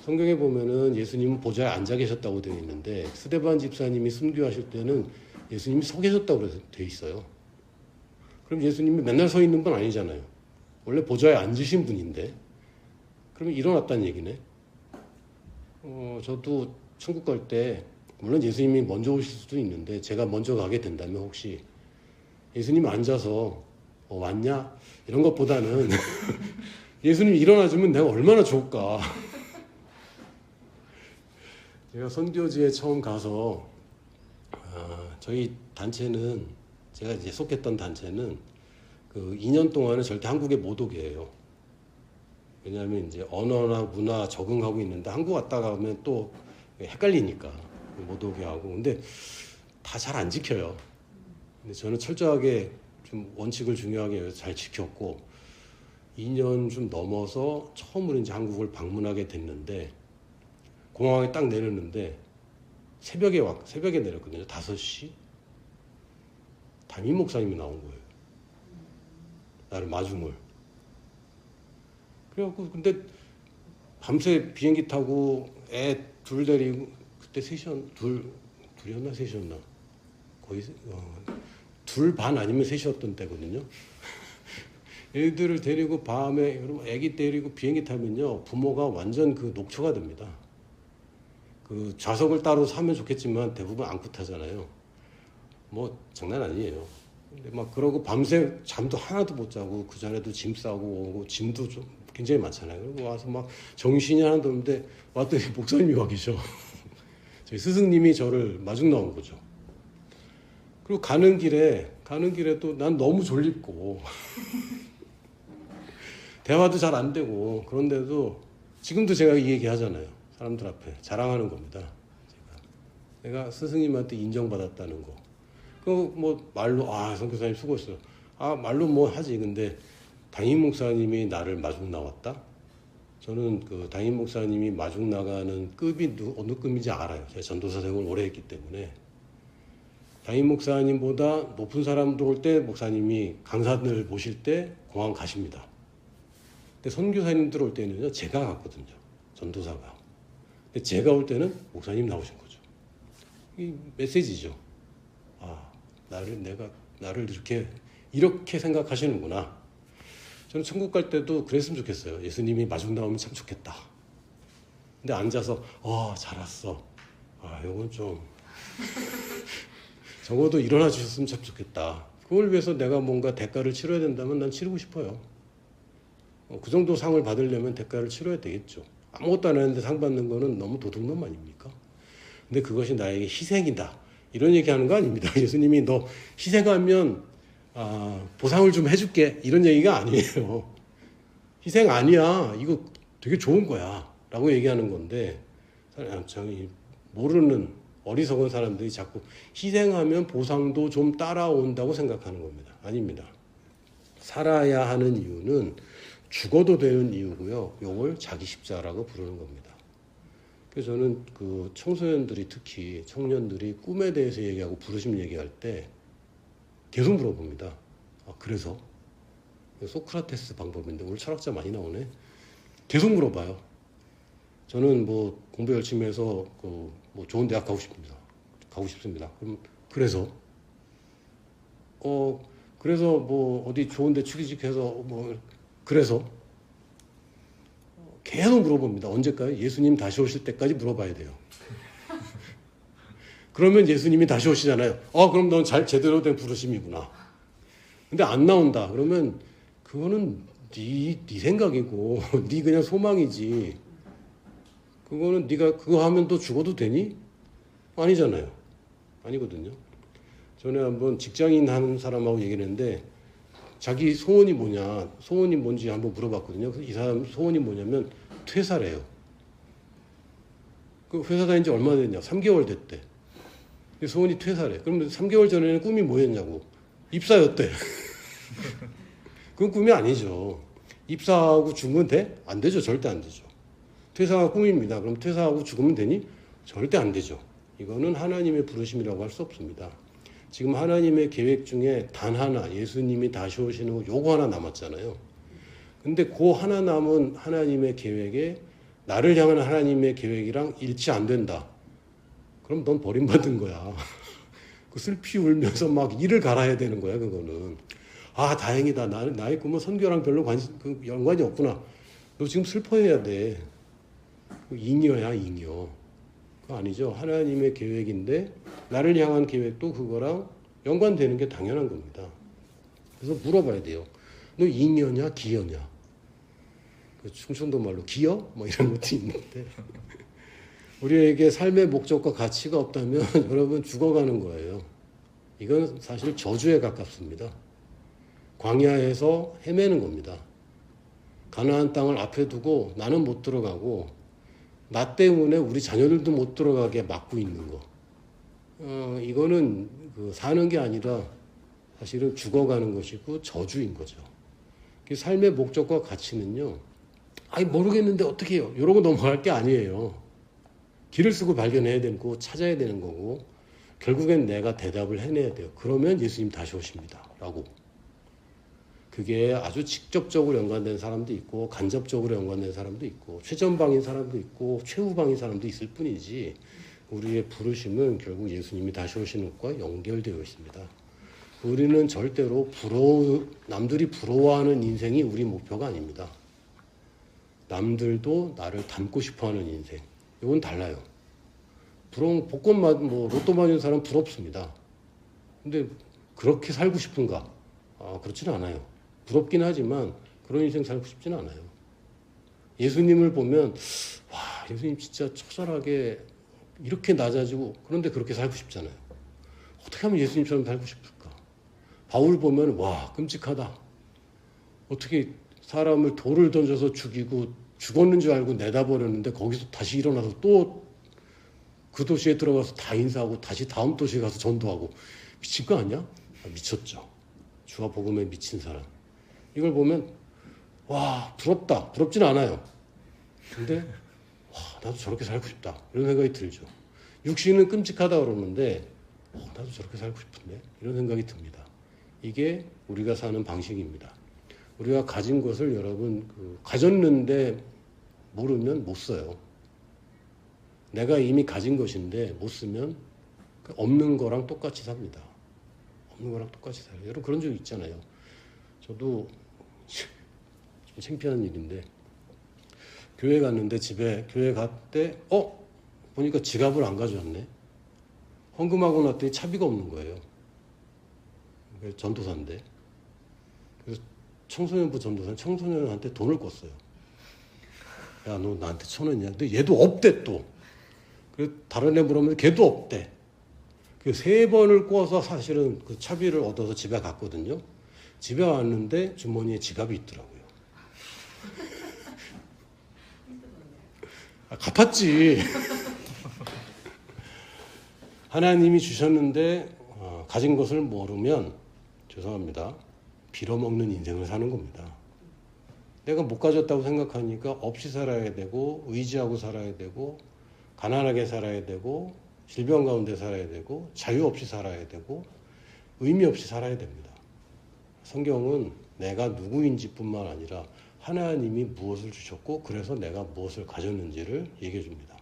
성경에 보면은 예수님은 보좌에 앉아 계셨다고 되어 있는데 스데반 집사님이 순교하실 때는 예수님이 서 계셨다고 되어 있어요. 그럼 예수님이 맨날 서 있는 분 아니잖아요. 원래 보좌에 앉으신 분인데 그러면 일어났다는 얘기네. 저도 천국 갈 때 물론 예수님이 먼저 오실 수도 있는데 제가 먼저 가게 된다면 혹시 예수님 앉아서 왔냐? 이런 것보다는 예수님이 일어나주면 내가 얼마나 좋을까. 제가 선교지에 처음 가서 저희 단체는 제가 이제 속했던 단체는 그 2년 동안은 절대 한국에 못 오게 해요. 왜냐하면 이제 언어나 문화 적응하고 있는데 한국 왔다 가면 또 헷갈리니까 못 오게 하고. 근데 다 잘 안 지켜요. 근데 저는 철저하게 좀 원칙을 중요하게 잘 지켰고 2년 좀 넘어서 처음으로 이제 한국을 방문하게 됐는데 공항에 딱 내렸는데 새벽에 내렸거든요. 5시. 담임 목사님이 나온 거예요. 나를 마중을. 그래갖고 근데 밤새 비행기 타고 애 둘 데리고 그때 둘이었나 셋이었나 거의 둘 반 아니면 셋이었던 때거든요. 애들을 데리고 밤에 여러분 애기 데리고 비행기 타면요 부모가 완전 그 녹초가 됩니다. 그 좌석을 따로 사면 좋겠지만 대부분 안고 타잖아요. 뭐 장난 아니에요. 근데 막 그러고 밤새 잠도 하나도 못 자고 그 전에도 짐 싸고 오고 짐도 좀 굉장히 많잖아요. 그리고 와서 막 정신이 하나도 없는데 왔더니 목사님이 와 계셔. 저희 스승님이 저를 마중 나온 거죠. 그리고 가는 길에 또 난 너무 졸립고 대화도 잘 안 되고 그런데도 지금도 제가 이 얘기 하잖아요. 사람들 앞에 자랑하는 겁니다. 내가 스승님한테 인정받았다는 거. 그 뭐 말로 선교사님 수고했어요. 말로 뭐 하지. 근데 담임 목사님이 나를 마중 나왔다. 저는 그 담임 목사님이 마중 나가는 급이 어느 급인지 알아요. 제가 전도사 생활을 오래 했기 때문에. 담임 목사님보다 높은 사람도 올 때 목사님이 강사들 모실 때 공항 가십니다. 근데 선교사님들 올 때는요 제가 갔거든요. 전도사가. 근데 제가 올 때는 목사님 나오신 거죠. 이 메시지죠. 나를 이렇게 생각하시는구나. 저는 천국 갈 때도 그랬으면 좋겠어요. 예수님이 마중 나오면 참 좋겠다. 근데 앉아서 잘 왔어. 이건 좀 적어도 일어나 주셨으면 참 좋겠다. 그걸 위해서 내가 뭔가 대가를 치러야 된다면 난 치르고 싶어요. 그 정도 상을 받으려면 대가를 치러야 되겠죠. 아무것도 안 했는데 상 받는 거는 너무 도둑놈 아닙니까? 근데 그것이 나에게 희생이다. 이런 얘기하는 거 아닙니다. 예수님이 너 희생하면 보상을 좀 해줄게. 이런 얘기가 아니에요. 희생 아니야. 이거 되게 좋은 거야. 라고 얘기하는 건데 모르는 어리석은 사람들이 자꾸 희생하면 보상도 좀 따라온다고 생각하는 겁니다. 아닙니다. 살아야 하는 이유는 죽어도 되는 이유고요. 이걸 자기 십자가라고 부르는 겁니다. 그래서 저는 그 청소년들이 특히 청년들이 꿈에 대해서 얘기하고 부르심 얘기할 때 계속 물어봅니다. 아, 그래서? 소크라테스 방법인데 오늘 철학자 많이 나오네. 계속 물어봐요. 저는 뭐 공부 열심히 해서 뭐 좋은 대학 가고 싶습니다. 그럼 그래서 그래서 뭐 어디 좋은 데 취직해서 뭐 그래서 계속 물어봅니다. 언제까지? 예수님 다시 오실 때까지 물어봐야 돼요. 그러면 예수님이 다시 오시잖아요. 그럼 넌 제대로 된 부르심이구나. 근데 안 나온다. 그러면 그거는 네 생각이고 네 그냥 소망이지. 그거는 네가 그거 하면 또 죽어도 되니? 아니잖아요. 아니거든요. 전에 한번 직장인 하는 사람하고 얘기를 했는데 자기 소원이 뭐냐, 소원이 뭔지 한번 물어봤거든요. 이 사람 소원이 뭐냐면 퇴사래요. 그 회사 다닌 지 얼마나 됐냐? 3개월 됐대. 소원이 퇴사래. 그럼 3개월 전에는 꿈이 뭐였냐고? 입사였대. 그건 꿈이 아니죠. 입사하고 죽으면 돼? 안 되죠. 절대 안 되죠. 퇴사가 꿈입니다. 그럼 퇴사하고 죽으면 되니? 절대 안 되죠. 이거는 하나님의 부르심이라고 할 수 없습니다. 지금 하나님의 계획 중에 단 하나, 예수님이 다시 오시는 거 요거 하나 남았잖아요. 근데 그 하나 남은 하나님의 계획에 나를 향한 하나님의 계획이랑 일치 안 된다. 그럼 넌 버림받은 거야. 그 슬피 울면서 막 이를 갈아야 되는 거야, 그거는. 아, 다행이다. 나의 꿈은 선교랑 별로 연관이 없구나. 너 지금 슬퍼해야 돼. 잉여야, 잉여. 그거 아니죠. 하나님의 계획인데 나를 향한 계획도 그거랑 연관되는 게 당연한 겁니다. 그래서 물어봐야 돼요. 너 잉여냐, 기여냐? 그 충청도 말로 기여? 뭐 이런 것도 있는데 우리에게 삶의 목적과 가치가 없다면 여러분 죽어가는 거예요. 이건 사실 저주에 가깝습니다. 광야에서 헤매는 겁니다. 가나안 땅을 앞에 두고 나는 못 들어가고 나 때문에 우리 자녀들도 못 들어가게 막고 있는 거. 이거는 사는 게 아니라 사실은 죽어가는 것이고 저주인 거죠. 삶의 목적과 가치는요. 모르겠는데 어떻게 해요? 이러고 넘어갈 게 아니에요. 길을 쓰고 발견해야 되고 찾아야 되는 거고 결국엔 내가 대답을 해내야 돼요. 그러면 예수님 다시 오십니다. 라고. 그게 아주 직접적으로 연관된 사람도 있고 간접적으로 연관된 사람도 있고 최전방인 사람도 있고 최후방인 사람도 있을 뿐이지 우리의 부르심은 결국 예수님이 다시 오시는 것과 연결되어 있습니다. 우리는 절대로 남들이 부러워하는 인생이 우리 목표가 아닙니다. 남들도 나를 닮고 싶어하는 인생. 이건 달라요. 복권 로또 맞은 사람 부럽습니다. 근데 그렇게 살고 싶은가? 그렇지는 않아요. 부럽긴 하지만 그런 인생 살고 싶지는 않아요. 예수님을 보면 와, 예수님 진짜 처절하게 이렇게 낮아지고 그런데 그렇게 살고 싶잖아요. 어떻게 하면 예수님처럼 살고 싶을까? 바울 보면 와, 끔찍하다. 어떻게 사람을 돌을 던져서 죽이고 죽었는 줄 알고 내다버렸는데 거기서 다시 일어나서 또 그 도시에 들어가서 다 인사하고 다시 다음 도시에 가서 전도하고 미친 거 아니야? 미쳤죠. 주와 복음에 미친 사람. 이걸 보면 와, 부럽다. 부럽진 않아요. 근데 와, 나도 저렇게 살고 싶다. 이런 생각이 들죠. 육신은 끔찍하다 그러는데 나도 저렇게 살고 싶은데 이런 생각이 듭니다. 이게 우리가 사는 방식입니다. 우리가 가진 것을 여러분 가졌는데 모르면 못 써요. 내가 이미 가진 것인데 못 쓰면 없는 거랑 똑같이 삽니다. 없는 거랑 똑같이 살아요. 여러분 그런 적 있잖아요. 저도 좀 창피한 일인데 교회 갔는데 교회 갔대 보니까 지갑을 안 가져왔네. 헌금하고 났더니 차비가 없는 거예요. 전도사인데. 그래서 청소년부 전도사는 청소년한테 돈을 꿨어요. 야, 너 나한테 1,000원이냐? 근데 얘도 없대 또. 그래서 다른 애 물어보면 걔도 없대. 그 3번을 꿔서 사실은 그 차비를 얻어서 집에 갔거든요. 집에 왔는데 주머니에 지갑이 있더라고요. 갚았지. 하나님이 주셨는데 가진 것을 모르면 죄송합니다. 빌어먹는 인생을 사는 겁니다. 내가 못 가졌다고 생각하니까 없이 살아야 되고 의지하고 살아야 되고 가난하게 살아야 되고 질병 가운데 살아야 되고 자유 없이 살아야 되고 의미 없이 살아야 됩니다. 성경은 내가 누구인지 뿐만 아니라 하나님이 무엇을 주셨고 그래서 내가 무엇을 가졌는지를 얘기해 줍니다.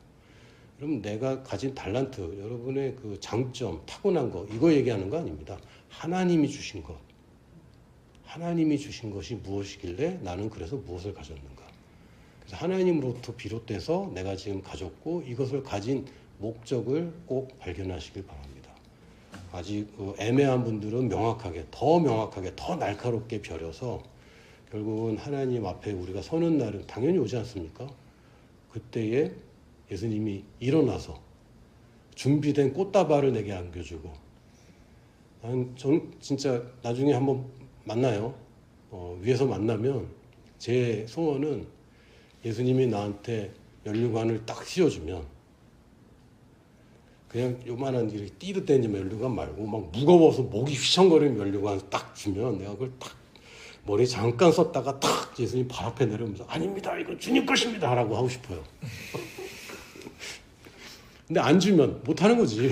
그럼 내가 가진 달란트, 여러분의 그 장점, 타고난 거 이거 얘기하는 거 아닙니다. 하나님이 주신 것. 하나님이 주신 것이 무엇이길래 나는 그래서 무엇을 가졌는가. 그래서 하나님으로부터 비롯돼서 내가 지금 가졌고 이것을 가진 목적을 꼭 발견하시길 바랍니다. 아직 애매한 분들은 명확하게, 더 날카롭게 벼려서 결국은 하나님 앞에 우리가 서는 날은 당연히 오지 않습니까? 그때에 예수님이 일어나서 준비된 꽃다발을 내게 안겨주고 전 진짜 나중에 한번 만나요. 위에서 만나면 제 소원은 예수님이 나한테 면류관을 딱 씌워주면 그냥 요만한 이렇게 띠르댄 면류관 말고 막 무거워서 목이 휘청거리는 면류관 딱 주면 내가 그걸 딱 머리에 잠깐 썼다가 딱 예수님 발 앞에 내려오면서 아닙니다. 이거 주님 것입니다. 라고 하고 싶어요. 근데 안 주면 못하는 거지.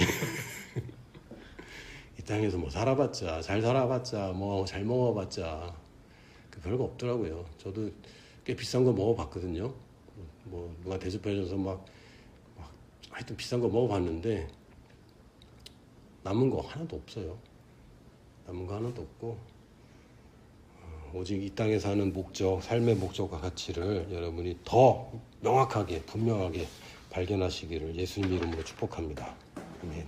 이 땅에서 뭐 살아봤자, 잘 살아봤자, 뭐 잘 먹어봤자 별거 없더라고요. 저도 꽤 비싼 거 먹어봤거든요. 뭐 누가 대접해줘서 막 하여튼 비싼 거 먹어봤는데 남은 거 하나도 없어요. 남은 거 하나도 없고 오직 이 땅에 사는 목적, 삶의 목적과 가치를 여러분이 더 명확하게, 분명하게 발견하시기를 예수님 이름으로 축복합니다. 아멘.